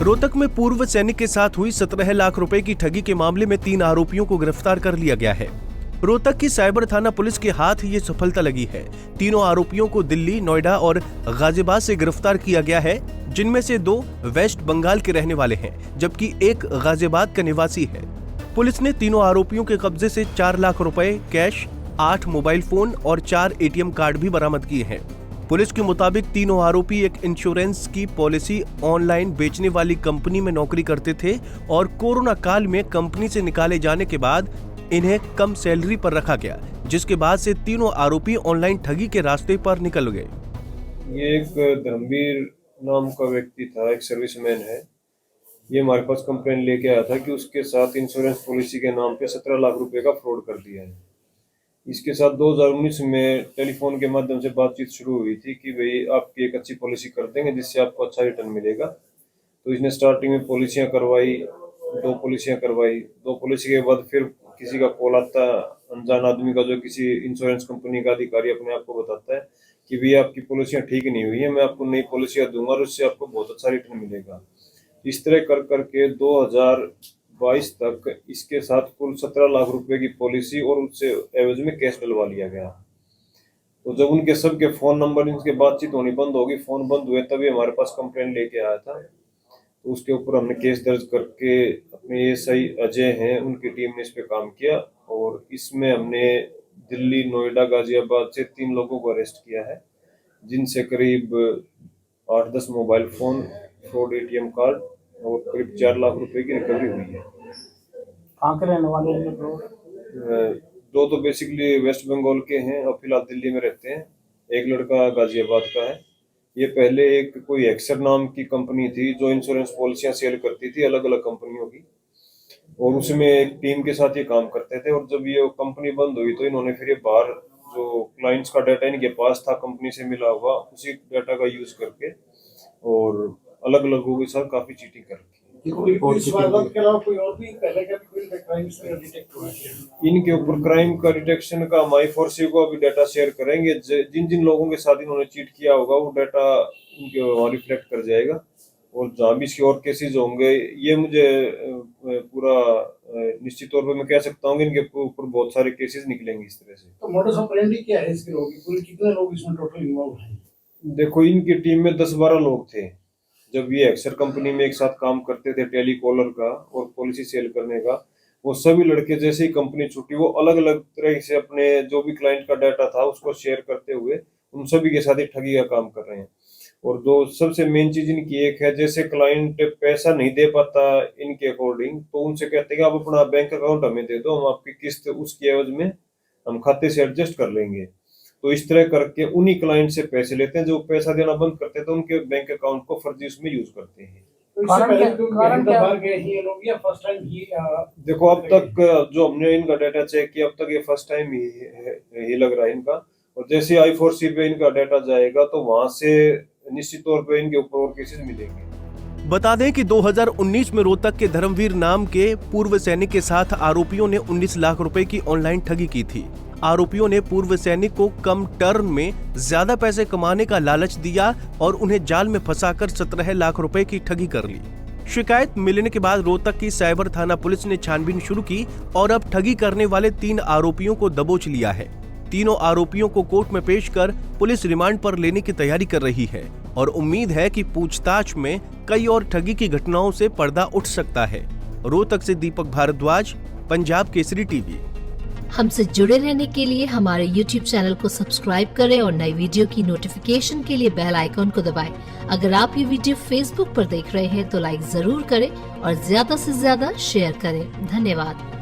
रोहतक में पूर्व सैनिक के साथ हुई 17 लाख रुपए की ठगी के मामले में 3 आरोपियों को गिरफ्तार कर लिया गया है। रोहतक की साइबर थाना पुलिस के हाथ ये सफलता लगी है। तीनों आरोपियों को दिल्ली, नोएडा और गाजियाबाद से गिरफ्तार किया गया है, जिनमें से 2 वेस्ट बंगाल के रहने वाले हैं, जबकि 1 गाजियाबाद का निवासी है। पुलिस ने तीनों आरोपियों के कब्जे से 4 लाख रुपए कैश, 8 मोबाइल फोन और 4 ATM कार्ड भी बरामद किए हैं। पुलिस के मुताबिक तीनों आरोपी एक इंश्योरेंस की पॉलिसी ऑनलाइन बेचने वाली कंपनी में नौकरी करते थे और कोरोना काल में कंपनी से निकाले जाने के बाद इन्हें कम सैलरी पर रखा गया, जिसके बाद से तीनों आरोपी ऑनलाइन ठगी के रास्ते पर निकल गए। ये एक धर्मवीर नाम का व्यक्ति था, एक सर्विसमैन है। ये हमारे पास कंप्लेन लेके आया था कि उसके साथ इंश्योरेंस पॉलिसी के नाम पे 17 लाख रुपए का फ्रॉड कर दिया है। इसके साथ 2019 में टेलीफोन के माध्यम से बातचीत शुरू हुई थी कि भाई आपकी एक अच्छी पॉलिसी कर देंगे जिससे आपको अच्छा रिटर्न मिलेगा। तो इसने स्टार्टिंग में पॉलिसियां करवाई, 2 पॉलिसियां करवाई। 2 पॉलिसी के बाद फिर किसी का कॉल आता, अनजान आदमी का, जो किसी इंश्योरेंस कंपनी का अधिकारी अपने आप को बताता है कि भैया आपकी पॉलिसियां ठीक नहीं हुई है, मैं आपको नई पॉलिसियां दूंगा और उससे आपको बहुत अच्छा रिटर्न मिलेगा। इस तरह कर करके 2022 तक इसके साथ कुल 17 लाख रुपए की पॉलिसी और उससे एवज में कैश डलवा लिया गया। तो जब उनके सबके फोन नंबर, इनके बातचीत होनी बंद होगी, फोन बंद हुए, तभी हमारे पास कंप्लेंट लेके आया था। तो उसके ऊपर हमने केस दर्ज करके अपने SI अजय हैं, उनकी टीम ने इस पे काम किया और इसमें हमने दिल्ली, नोएडा, गाजियाबाद से 3 लोगों को अरेस्ट किया है, जिनसे करीब 8-10 mobile phone, fraud ATM card और करीब 4 लाख रुपए की रिकवरी हुई है। कहाँ के रहने वाले हैं लोग? 2 तो बेसिकली वेस्ट बंगाल के हैं और फिलहाल दिल्ली में रहते हैं। एक लड़का गाजियाबाद का है। ये पहले एक कोई एक्सर नाम की कंपनी थी जो इंश्योरेंस पॉलिसियां सेल करती थी अलग अलग कंपनियों की, और उसमें एक टीम के साथ ये काम करते थे। और जब ये कंपनी बंद हुई तो इन्होंने फिर ये बाहर जो क्लाइंट्स का डाटा इनके पास था कंपनी से मिला हुआ, उसी डाटा का यूज करके और अलग अलग लोगों के साथ काफी चीटिंग कर रखी। इनके ऊपर क्राइम का डिटेक्शन का My4C को अभी डाटा शेयर करेंगे। जिन जिन लोगों के साथ इन्होंने चीट किया होगा वो डाटा इनके वहाँ रिफ्लेक्ट कर जाएगा और जहाँ भी इसके और केसेस होंगे, ये मुझे पूरा निश्चित तौर पर मैं कह सकता हूँ कि इनके ऊपर बहुत सारे केसेस निकलेंगे इस तरह से। तो मोडस ऑपरेंडी क्या है इसके लोगों की? पूरे कितने लोग इसमें टोटल इन्वॉल्व हैं? देखो, इनकी टीम में 10-12 लोग थे। जब ये एक्सर कंपनी में एक साथ काम करते थे टेलीकॉलर का और पॉलिसी सेल करने का, वो सभी लड़के जैसे ही कंपनी छूटी वो अलग अलग तरह से अपने जो भी क्लाइंट का डाटा था उसको शेयर करते हुए उन सभी के साथ ही ठगी का काम कर रहे हैं। और जो सबसे मेन चीज इनकी एक है, जैसे क्लाइंट पैसा नहीं दे पाता इनके अकॉर्डिंग, तो उनसे कहते हैं कि आप अपना बैंक अकाउंट हमें दे दो, हम आपकी किस्त उसकी एवज में हम खाते से एडजस्ट कर लेंगे। तो इस तरह करके उन्हीं क्लाइंट से पैसे लेते हैं, जो पैसा देना बंद करते हैं तो उनके बैंक अकाउंट को फर्जी उसमें यूज करते हैं। देखो, अब तक जो हमने इनका डाटा चेक किया, अब तक ये फर्स्ट टाइम ही लग रहा है इनका। और जैसे I4C पे इनका डाटा जाएगा तो वहां से निश्चित तौर पे इनके ऊपर और केसेस मिलेंगे। बता दें कि 2019 में रोहतक के धर्मवीर नाम के पूर्व सैनिक के साथ आरोपियों ने 19 लाख रुपए की ऑनलाइन ठगी की थी। आरोपियों ने पूर्व सैनिक को कम टर्म में ज्यादा पैसे कमाने का लालच दिया और उन्हें जाल में फंसाकर 17 लाख रुपए की ठगी कर ली। शिकायत मिलने के बाद रोहतक की साइबर थाना पुलिस ने छानबीन शुरू की और अब ठगी करने वाले 3 आरोपियों को दबोच लिया है। तीनों आरोपियों को कोर्ट में पेश कर पुलिस रिमांड पर लेने की तैयारी कर रही है और उम्मीद है कि पूछताछ में कई और ठगी की घटनाओं से पर्दा उठ सकता है। रोहतक से दीपक भारद्वाज, पंजाब केसरी टीवी। हमसे जुड़े रहने के लिए हमारे YouTube चैनल को सब्सक्राइब करें और नई वीडियो की नोटिफिकेशन के लिए बेल आइकॉन को दबाएं। अगर आप ये वीडियो Facebook पर देख रहे हैं तो लाइक जरूर करें और ज्यादा से ज्यादा शेयर करें। धन्यवाद।